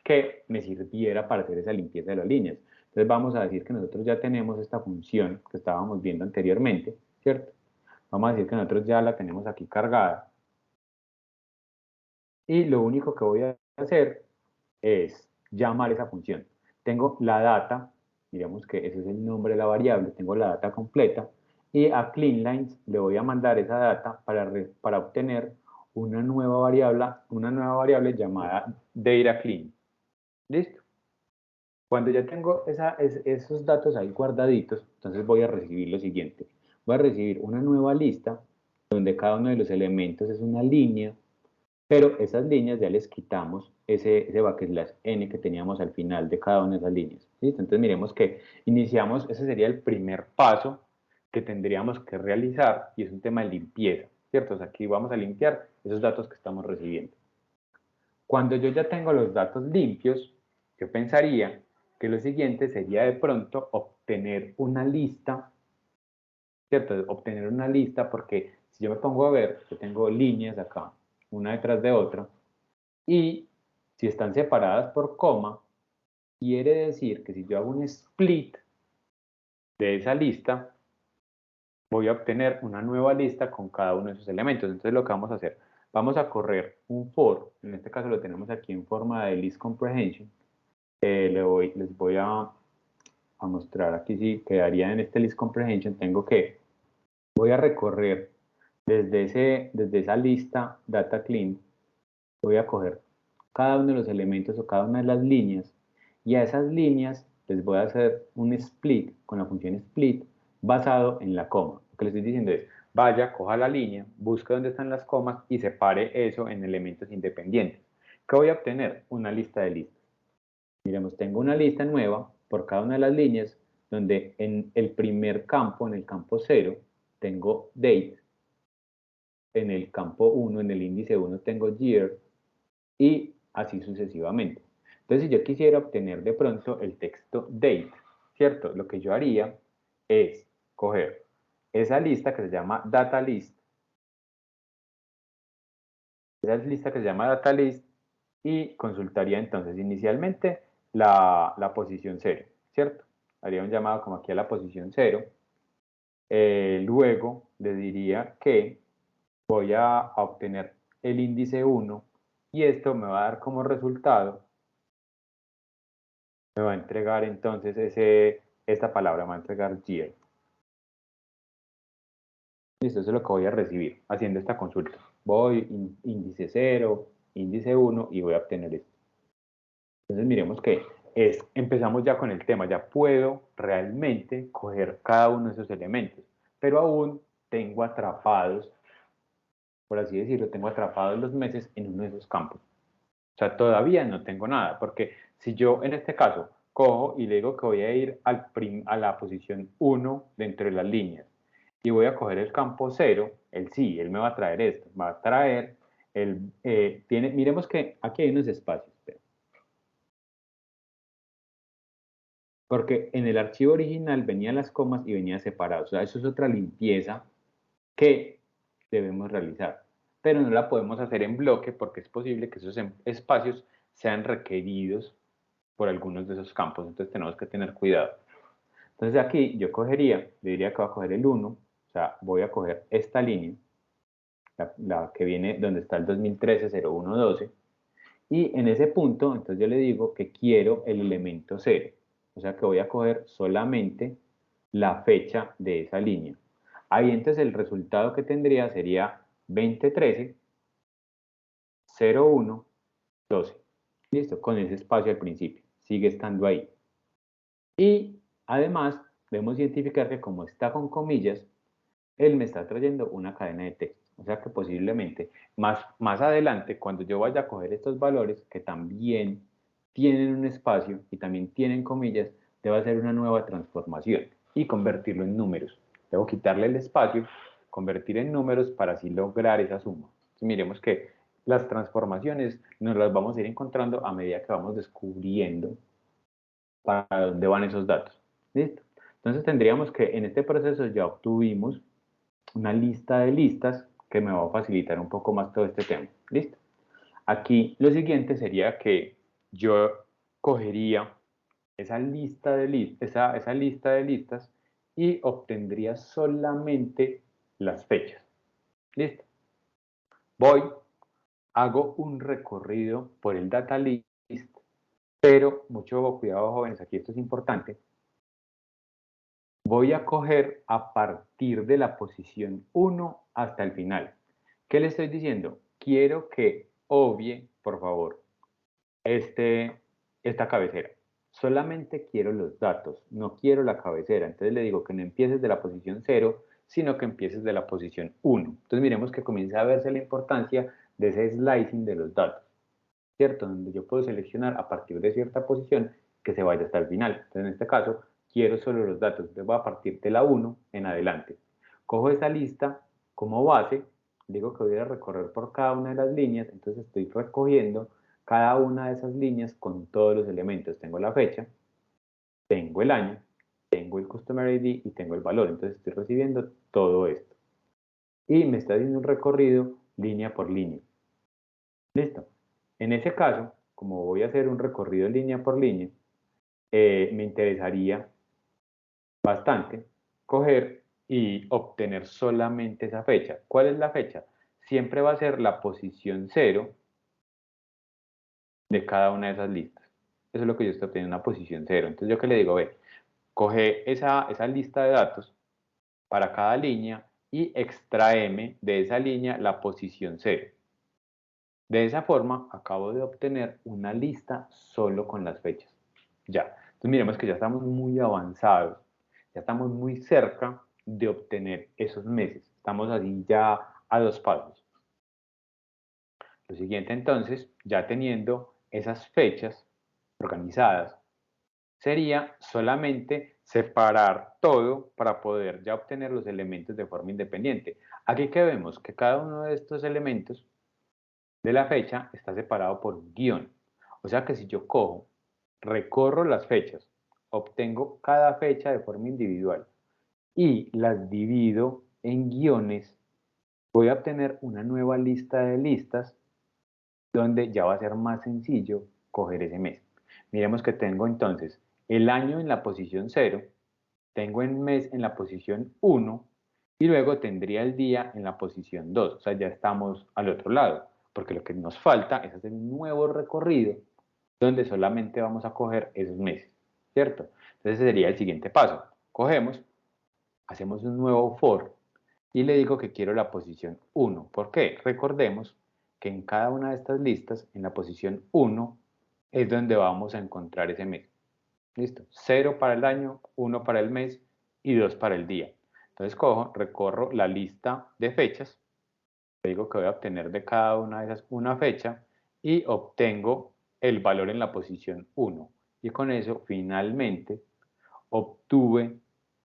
que me sirviera para hacer esa limpieza de las líneas. Entonces vamos a decir que nosotros ya tenemos esta función que estábamos viendo anteriormente, ¿cierto? Vamos a decir que nosotros ya la tenemos aquí cargada y lo único que voy a hacer es llamar esa función. Tengo la data, digamos que ese es el nombre de la variable, tengo la data completa y a cleanlines le voy a mandar esa data para obtener una nueva variable llamada data_clean. ¿Listo? Cuando ya tengo esos datos ahí guardaditos, entonces voy a recibir lo siguiente. Voy a recibir una nueva lista donde cada uno de los elementos es una línea, pero esas líneas ya les quitamos ese backslash n que teníamos al final de cada una de esas líneas. ¿Listo? Entonces miremos que iniciamos, ese sería el primer paso que tendríamos que realizar y es un tema de limpieza, ¿cierto? O sea, aquí vamos a limpiar esos datos que estamos recibiendo. Cuando yo ya tengo los datos limpios, yo pensaría que lo siguiente sería de pronto obtener una lista, ¿cierto? Obtener una lista porque si yo me pongo a ver, yo tengo líneas acá, una detrás de otra, y si están separadas por coma, quiere decir que si yo hago un split de esa lista, voy a obtener una nueva lista con cada uno de esos elementos. Entonces lo que vamos a hacer, vamos a correr un for, en este caso lo tenemos aquí en forma de list comprehension, les voy a mostrar aquí si quedaría en este list comprehension, voy a recorrer desde esa lista data clean, voy a coger cada uno de los elementos o cada una de las líneas y a esas líneas les voy a hacer un split con la función split basado en la coma. Lo que les estoy diciendo es, vaya, coja la línea, busque dónde están las comas y separe eso en elementos independientes. ¿Qué voy a obtener? Una lista de listas. Miremos, tengo una lista nueva por cada una de las líneas donde en el primer campo, en el campo 0, tengo date, en el campo 1, en el índice 1 tengo year y así sucesivamente. Entonces, si yo quisiera obtener de pronto el texto date, ¿cierto? Lo que yo haría es coger esa lista que se llama data list, y consultaría entonces inicialmente la posición 0, ¿cierto? Haría un llamado como aquí a la posición 0. Luego le diría que voy a obtener el índice 1 y esto me va a dar como resultado, me va a entregar entonces esta palabra, me va a entregar year. Listo, eso es lo que voy a recibir haciendo esta consulta. Voy, índice 0, índice 1 y voy a obtener esto. Entonces miremos que empezamos ya con el tema, ya puedo realmente coger cada uno de esos elementos, pero aún tengo atrapados, por así decirlo, tengo atrapados los meses en uno de esos campos. O sea, todavía no tengo nada, porque si yo en este caso cojo y le digo que voy a ir a la posición 1 dentro de las líneas y voy a coger el campo 0, él me va a traer esto, va a traer miremos que aquí hay unos espacios, porque en el archivo original venían las comas y venía separado, o sea, eso es otra limpieza que debemos realizar, pero no la podemos hacer en bloque porque es posible que esos espacios sean requeridos por algunos de esos campos, entonces tenemos que tener cuidado. Entonces aquí yo cogería, le diría que voy a coger el 1, o sea, voy a coger esta línea, la que viene donde está el 2013-0112, y en ese punto, entonces yo le digo que quiero el elemento 0, o sea que voy a coger solamente la fecha de esa línea. Ahí entonces el resultado que tendría sería 2013, 01, 12. Listo, con ese espacio al principio, sigue estando ahí. Y además debemos identificar que como está con comillas, él me está trayendo una cadena de texto. O sea que posiblemente más adelante, cuando yo vaya a coger estos valores que también tienen un espacio y también tienen comillas, debo hacer una nueva transformación y convertirlo en números. Debo quitarle el espacio, convertir en números para así lograr esa suma. Entonces, miremos que las transformaciones nos las vamos a ir encontrando a medida que vamos descubriendo para dónde van esos datos. ¿Listo? Entonces tendríamos que en este proceso ya obtuvimos una lista de listas que me va a facilitar un poco más todo este tema. ¿Listo? Aquí lo siguiente sería que yo cogería esa lista de listas y obtendría solamente las fechas. ¿Listo? Voy, hago un recorrido por el data list, pero mucho cuidado jóvenes, aquí esto es importante. Voy a coger a partir de la posición 1 hasta el final. ¿Qué le estoy diciendo? Quiero que obvie, por favor, esta cabecera. Solamente quiero los datos, no quiero la cabecera. Entonces le digo que no empieces de la posición 0, sino que empieces de la posición 1. Entonces miremos que comienza a verse la importancia de ese slicing de los datos, ¿cierto? Donde yo puedo seleccionar a partir de cierta posición que se vaya hasta el final. Entonces, en este caso, quiero solo los datos. Entonces, voy a partir de la 1 en adelante. Cojo esa lista como base, digo que voy a recorrer por cada una de las líneas, entonces estoy recogiendo cada una de esas líneas con todos los elementos. Tengo la fecha, tengo el año, tengo el Customer ID y tengo el valor. Entonces, estoy recibiendo todo esto. Y me está haciendo un recorrido línea por línea. Listo. En ese caso, como voy a hacer un recorrido línea por línea, me interesaría bastante coger y obtener solamente esa fecha. ¿Cuál es la fecha? Siempre va a ser la posición 0 de cada una de esas listas. Eso es lo que yo estoy obteniendo, una posición 0. Entonces, ¿yo qué le digo? Ve, coge esa lista de datos para cada línea y extraeme de esa línea la posición 0. De esa forma, acabo de obtener una lista solo con las fechas. Ya, entonces miremos que ya estamos muy avanzados, ya estamos muy cerca de obtener esos meses. Estamos así ya a 2 pasos. Lo siguiente entonces, ya teniendo esas fechas organizadas, sería solamente separar todo para poder ya obtener los elementos de forma independiente. Aquí que vemos que cada uno de estos elementos de la fecha está separado por un guión. O sea que si yo cojo, recorro las fechas, obtengo cada fecha de forma individual y las divido en guiones, voy a obtener una nueva lista de listas donde ya va a ser más sencillo coger ese mes. Miremos que tengo entonces el año en la posición 0, tengo el mes en la posición 1 y luego tendría el día en la posición 2. O sea, ya estamos al otro lado, porque lo que nos falta es hacer un nuevo recorrido donde solamente vamos a coger esos meses, ¿cierto? Entonces ese sería el siguiente paso. Cogemos, hacemos un nuevo for y le digo que quiero la posición 1. ¿Por qué? Recordemos que en cada una de estas listas, en la posición 1, es donde vamos a encontrar ese mes. ¿Listo? 0 para el año, 1 para el mes y 2 para el día. Entonces cojo, recorro la lista de fechas, le digo que voy a obtener de cada una de esas una fecha y obtengo el valor en la posición 1. Y con eso finalmente obtuve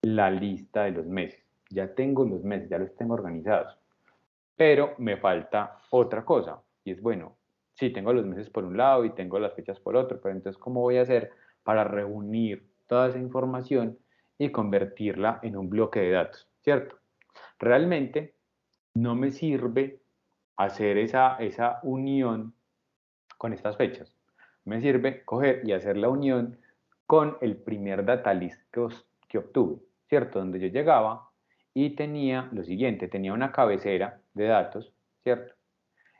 la lista de los meses. Ya tengo los meses, ya los tengo organizados. Pero me falta otra cosa, y es bueno, sí, tengo los meses por un lado y tengo las fechas por otro, pero entonces, ¿cómo voy a hacer para reunir toda esa información y convertirla en un bloque de datos? ¿Cierto? Realmente no me sirve hacer esa unión con estas fechas. Me sirve coger y hacer la unión con el primer data list que obtuve, ¿cierto? Donde yo llegaba y tenía lo siguiente, tenía una cabecera de datos, ¿cierto?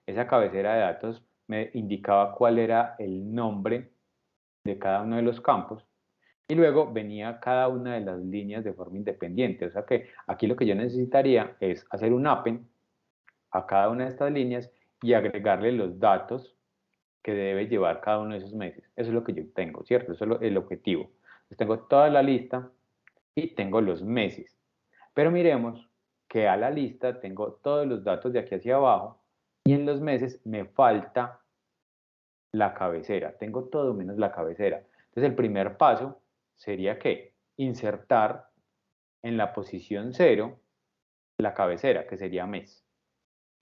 Esa cabecera de datos me indicaba cuál era el nombre de cada uno de los campos y luego venía cada una de las líneas de forma independiente. O sea que aquí lo que yo necesitaría es hacer un append a cada una de estas líneas y agregarle los datos que debe llevar cada uno de esos meses. Eso es lo que yo tengo, ¿cierto? Eso es el objetivo. Entonces tengo toda la lista y tengo los meses. Pero miremos que a la lista tengo todos los datos de aquí hacia abajo y en los meses me falta la cabecera. Tengo todo menos la cabecera. Entonces el primer paso sería que insertar en la posición 0 la cabecera, que sería mes.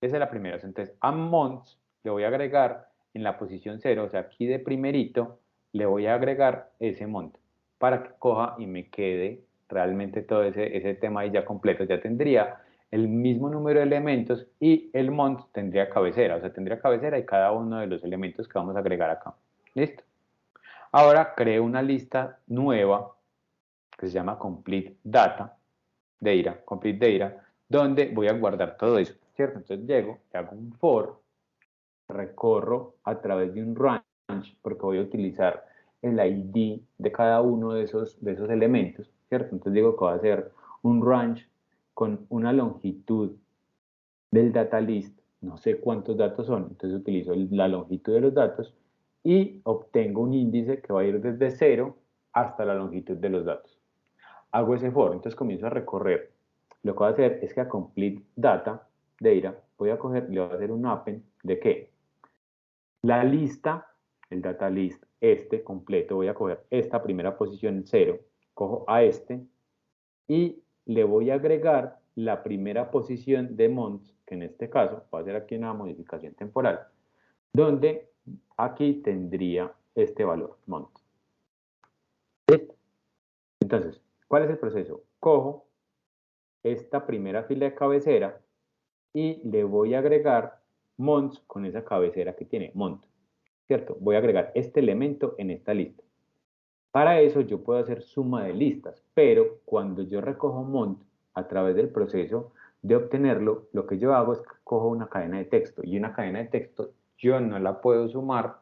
Esa es la primera. Entonces a months le voy a agregar en la posición 0, o sea, aquí de primerito, le voy a agregar ese month para que coja y me quede realmente todo ese tema ahí ya completo. Ya tendría el mismo número de elementos y el month tendría cabecera, o sea, tendría cabecera y cada uno de los elementos que vamos a agregar acá. ¿Listo? Ahora creo una lista nueva que se llama Complete Data, Complete Data, donde voy a guardar todo eso, ¿cierto? Entonces llego, hago un for, recorro a través de un range, porque voy a utilizar el ID de cada uno de esos elementos, ¿cierto? Entonces digo que voy a hacer un range con una longitud del data list, no sé cuántos datos son, entonces utilizo la longitud de los datos y obtengo un índice que va a ir desde 0 hasta la longitud de los datos. Hago ese for, entonces comienzo a recorrer. Lo que voy a hacer es que a complete data, voy a coger, le voy a hacer un append de qué. La lista, el data list, este completo, voy a coger esta primera posición en 0, cojo a este y le voy a agregar la primera posición de months, que en este caso va a ser aquí una modificación temporal, donde aquí tendría este valor, month. ¿Listo? Entonces, ¿cuál es el proceso? Cojo esta primera fila de cabecera y le voy a agregar months con esa cabecera que tiene, month, ¿cierto? Voy a agregar este elemento en esta lista. Para eso yo puedo hacer suma de listas, pero cuando yo recojo month a través del proceso de obtenerlo, lo que yo hago es que cojo una cadena de texto y una cadena de texto yo no la puedo sumar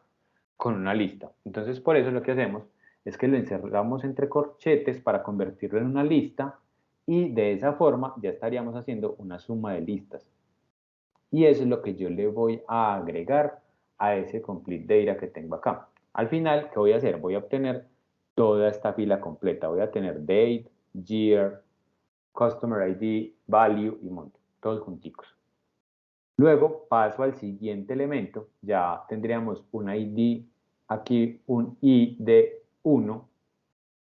con una lista. Entonces por eso lo que hacemos es que lo encerramos entre corchetes para convertirlo en una lista y de esa forma ya estaríamos haciendo una suma de listas. Y eso es lo que yo le voy a agregar a ese complete data que tengo acá. Al final, ¿qué voy a hacer? Voy a obtener toda esta fila completa. Voy a tener date, year, customer ID, value y month, todos junticos. Luego paso al siguiente elemento, ya tendríamos un ID, aquí un ID1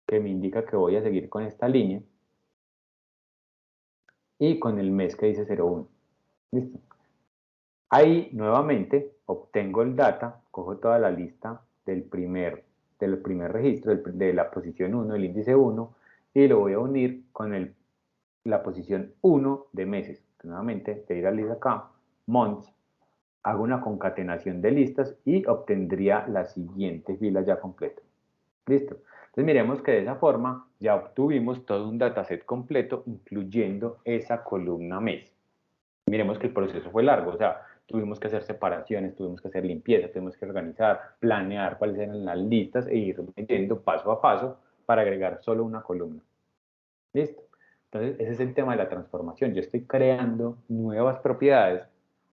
que me indica que voy a seguir con esta línea y con el mes que dice 01. ¿Listo? Ahí nuevamente obtengo el data, cojo toda la lista del primer registro, de la posición 1, el índice 1, y lo voy a unir con la posición 1 de meses. Nuevamente, te ir a lista acá, months, hago una concatenación de listas y obtendría la siguiente fila ya completa. ¿Listo? Entonces miremos que de esa forma ya obtuvimos todo un dataset completo, incluyendo esa columna mes. Miremos que el proceso fue largo, o sea, tuvimos que hacer separaciones, tuvimos que hacer limpieza, tuvimos que organizar, planear cuáles eran las listas e ir metiendo paso a paso para agregar solo una columna. ¿Listo? Entonces, ese es el tema de la transformación. Yo estoy creando nuevas propiedades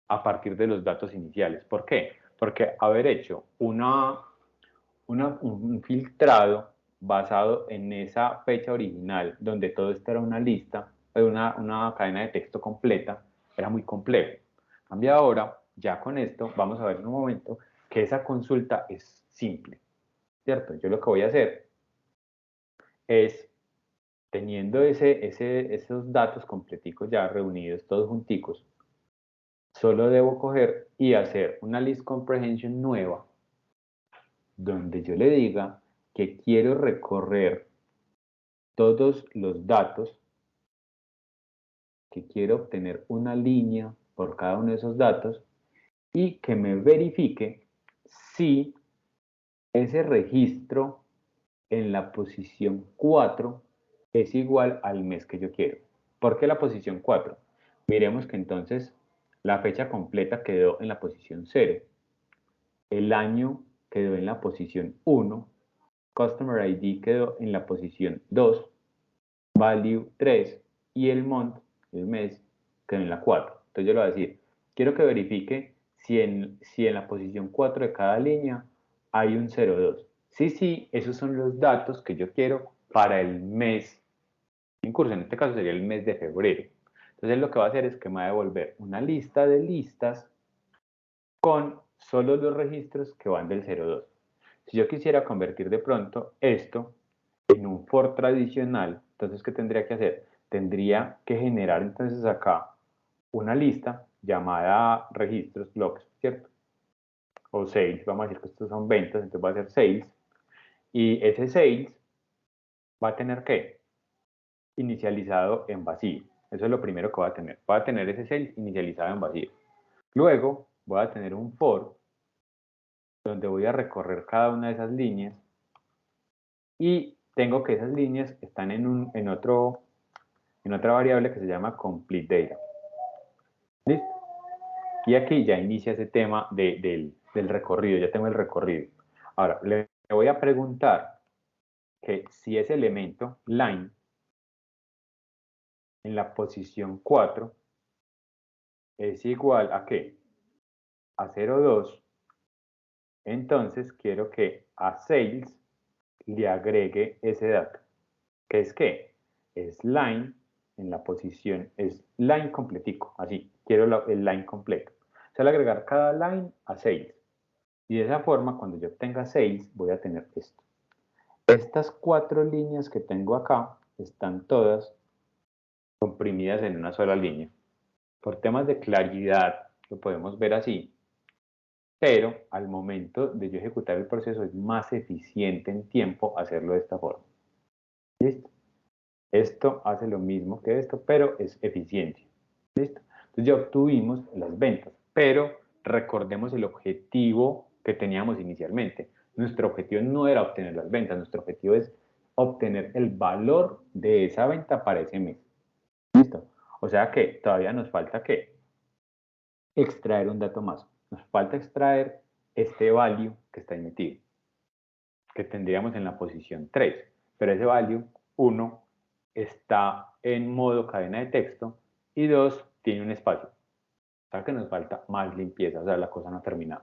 a partir de los datos iniciales. ¿Por qué? Porque haber hecho un filtrado basado en esa fecha original, donde todo esto era una lista, una cadena de texto completa, era muy complejo. Cambia ahora, ya con esto, vamos a ver en un momento que esa consulta es simple, ¿cierto? Yo lo que voy a hacer es, teniendo esos datos completicos ya reunidos, todos junticos, solo debo coger y hacer una list comprehension nueva, donde yo le diga que quiero recorrer todos los datos, que quiero obtener una línea por cada uno de esos datos y que me verifique si ese registro en la posición 4 es igual al mes que yo quiero. ¿Por qué la posición 4? Miremos que entonces la fecha completa quedó en la posición 0, el año quedó en la posición 1, Customer ID quedó en la posición 2, Value 3 y el month, el mes, quedó en la 4. Entonces yo le voy a decir, quiero que verifique si en la posición 4 de cada línea hay un 02. Sí, sí, esos son los datos que yo quiero para el mes en curso. En este caso sería el mes de febrero. Entonces lo que va a hacer es que me va a devolver una lista de listas con solo los registros que van del 02. Si yo quisiera convertir de pronto esto en un for tradicional, entonces, ¿qué tendría que hacer? Tendría que generar entonces acá una lista llamada registros, logs, ¿cierto? O sales, vamos a decir que estos son ventas, entonces va a ser sales, y ese sales va a tener que inicializado en vacío. Eso es lo primero que va a tener. Va a tener ese sales inicializado en vacío. Luego voy a tener un for donde voy a recorrer cada una de esas líneas y tengo que esas líneas están en otra variable que se llama complete data. ¿Listo? Y aquí ya inicia ese tema del recorrido, ya tengo el recorrido. Ahora, le voy a preguntar que si ese elemento line en la posición 4 es igual a ¿qué? A 0,2, entonces quiero que a sales le agregue ese dato, que es que es line en la posición, es line completico, así, quiero el line completo. O sea, al agregar cada line a sales. Y de esa forma, cuando yo obtenga 6, voy a tener esto. Estas 4 líneas que tengo acá están todas comprimidas en una sola línea. Por temas de claridad, lo podemos ver así, pero al momento de yo ejecutar el proceso es más eficiente en tiempo hacerlo de esta forma. ¿Listo? Esto hace lo mismo que esto, pero es eficiente. ¿Listo? Entonces ya obtuvimos las ventas, pero recordemos el objetivo que teníamos inicialmente. Nuestro objetivo no era obtener las ventas, nuestro objetivo es obtener el valor de esa venta para ese mes. ¿Listo? O sea que todavía nos falta que extraer un dato más. Nos falta extraer este value que está ahí metido. que tendríamos en la posición 3, pero ese value 1 está en modo cadena de texto y 2 tiene un espacio. O sea que nos falta más limpieza, o sea, la cosa no ha terminado.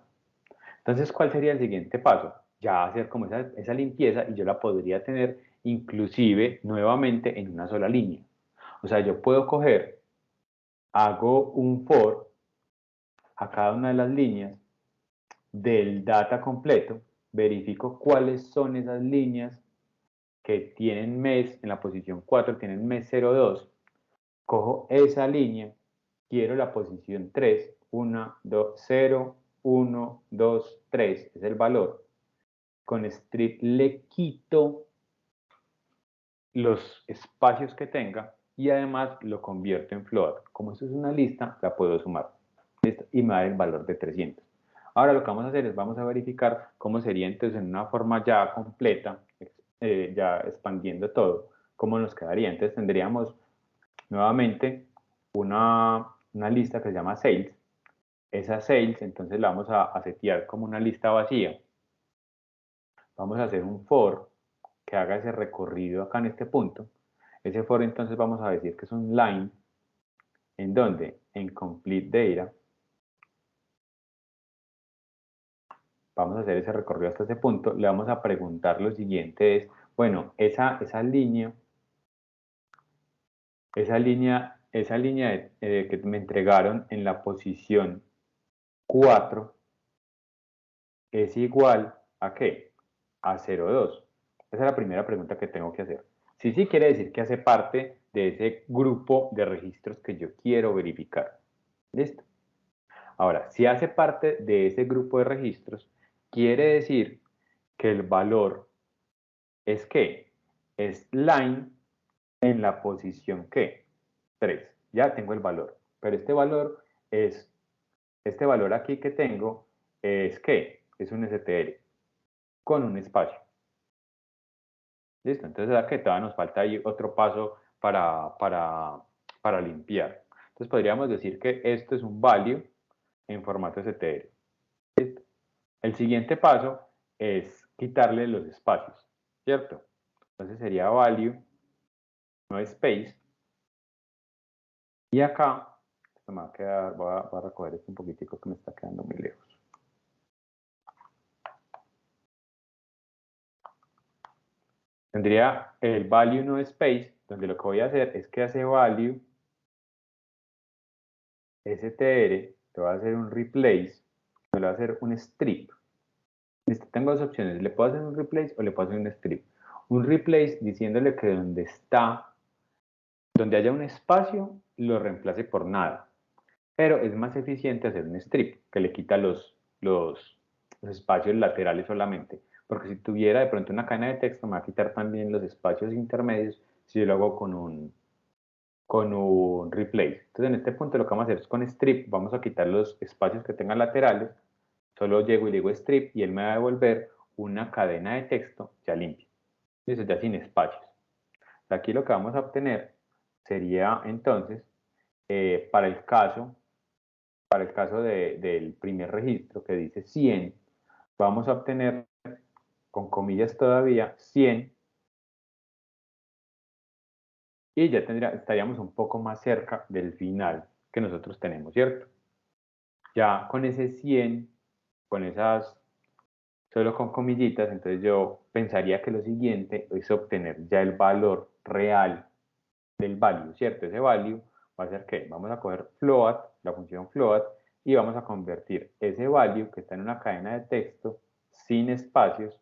Entonces, ¿cuál sería el siguiente paso? Ya hacer como esa limpieza y yo la podría tener inclusive nuevamente en una sola línea. O sea, yo puedo coger, hago un for a cada una de las líneas del data completo, verifico cuáles son esas líneas que tienen mes, en la posición 4 tienen mes 02, cojo esa línea, quiero la posición 3, 1, 2, 0, 1, 2, 3, es el valor. Con strip le quito los espacios que tenga y además lo convierto en float. Como esto es una lista, la puedo sumar. ¿Listo? Y me da el valor de 300. Ahora lo que vamos a hacer es vamos a verificar cómo sería entonces en una forma ya completa, ya expandiendo todo, cómo nos quedaría. Entonces tendríamos nuevamente una lista que se llama sales. Esa sales entonces la vamos a setear como una lista vacía. Vamos a hacer un for que haga ese recorrido acá en este punto. Ese for entonces vamos a decir que es un line en donde en complete data vamos a hacer ese recorrido hasta ese punto, le vamos a preguntar lo siguiente es, bueno, esa línea que me entregaron en la posición 4 es igual a ¿qué? A 0,2. Esa es la primera pregunta que tengo que hacer. Si sí quiere decir que hace parte de ese grupo de registros que yo quiero verificar. ¿Listo? Ahora, si hace parte de ese grupo de registros, quiere decir que el valor es ¿qué? Es line en la posición ¿qué? 3. Ya tengo el valor. Pero este valor aquí que tengo es ¿qué? Es un str con un espacio. ¿Listo? Entonces, aquí todavía nos falta ahí otro paso para limpiar. Entonces, podríamos decir que esto es un value en formato str. ¿Listo? El siguiente paso es quitarle los espacios, ¿cierto? Entonces sería value, no space. Y acá, esto me va a quedar, voy a recoger esto un poquitico que me está quedando muy lejos. Tendría el value no space, donde lo que voy a hacer es que hace value str, le voy a hacer un replace, le voy a hacer un strip. Listo, tengo dos opciones, le puedo hacer un replace o le puedo hacer un strip. Un replace diciéndole que donde haya un espacio, lo reemplace por nada. Pero es más eficiente hacer un strip, que le quita los espacios laterales solamente. Porque si tuviera de pronto una cadena de texto, me va a quitar también los espacios intermedios si yo lo hago con un replace. Entonces en este punto lo que vamos a hacer es con strip, vamos a quitar los espacios que tengan laterales, solo llego y digo strip y él me va a devolver una cadena de texto ya limpia, eso ya sin espacios. Aquí lo que vamos a obtener sería entonces, para el caso del primer registro que dice 100, vamos a obtener con comillas todavía 100 y ya estaríamos un poco más cerca del final que nosotros tenemos, ¿cierto? Ya con ese 100, con esas, solo con comillitas, entonces yo pensaría que lo siguiente es obtener ya el valor real del value, ¿cierto? Ese value va a ser ¿qué? Vamos a coger float, la función float, y vamos a convertir ese value que está en una cadena de texto sin espacios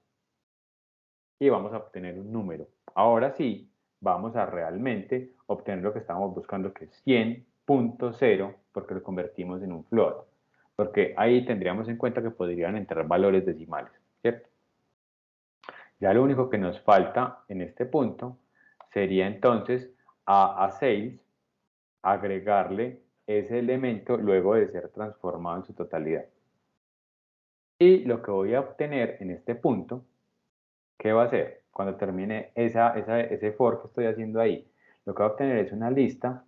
y vamos a obtener un número. Ahora sí, vamos a realmente obtener lo que estamos buscando, que es 100.0, porque lo convertimos en un float. Porque ahí tendríamos en cuenta que podrían entrar valores decimales, ¿cierto? Ya lo único que nos falta en este punto sería entonces a sales agregarle ese elemento luego de ser transformado en su totalidad. Y lo que voy a obtener en este punto, ¿qué va a hacer? Cuando termine ese for que estoy haciendo ahí, lo que voy a obtener es una lista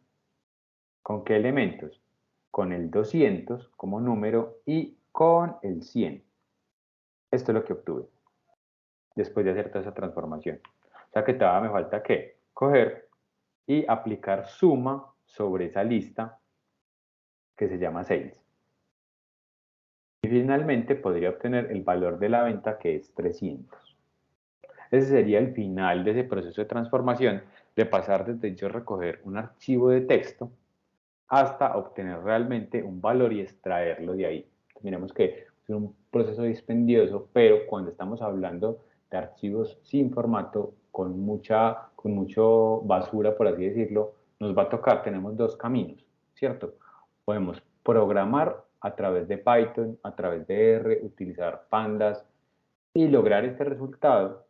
con qué elementos, con el 200 como número y con el 100. Esto es lo que obtuve. después de hacer toda esa transformación. O sea que todavía me falta que coger y aplicar suma sobre esa lista que se llama sales. Y finalmente podría obtener el valor de la venta, que es 300. Ese sería el final de ese proceso de transformación, de pasar desde yo recoger un archivo de texto hasta obtener realmente un valor y extraerlo de ahí. Miremos que es un proceso dispendioso, pero cuando estamos hablando de archivos sin formato, con mucho basura, por así decirlo, nos va a tocar, tenemos dos caminos, ¿cierto? Podemos programar a través de Python, a través de R, utilizar pandas y lograr este resultado,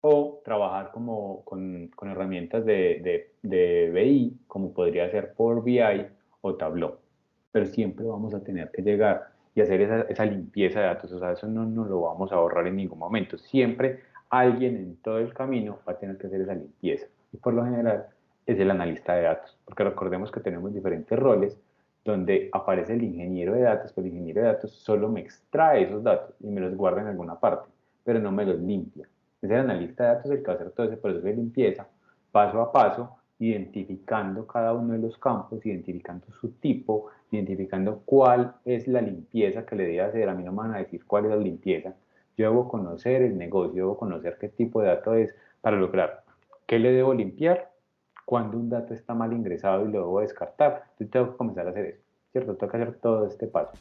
o trabajar con herramientas de BI, como podría ser Power BI o Tableau. Pero siempre vamos a tener que llegar y hacer esa limpieza de datos. O sea, eso no nos lo vamos a ahorrar en ningún momento. Siempre alguien en todo el camino va a tener que hacer esa limpieza. Y por lo general es el analista de datos, porque recordemos que tenemos diferentes roles donde aparece el ingeniero de datos, pero el ingeniero de datos solo me extrae esos datos y me los guarda en alguna parte, pero no me los limpia. Es el analista de datos el que va a hacer todo ese proceso de limpieza, paso a paso, identificando cada uno de los campos, identificando su tipo, identificando cuál es la limpieza que le debe hacer. A mí no me van a decir cuál es la limpieza. Yo debo conocer el negocio, debo conocer qué tipo de dato es para lograr qué le debo limpiar, cuando un dato está mal ingresado y lo debo descartar. Entonces tengo que comenzar a hacer eso, ¿cierto? Tengo que hacer todo este paso.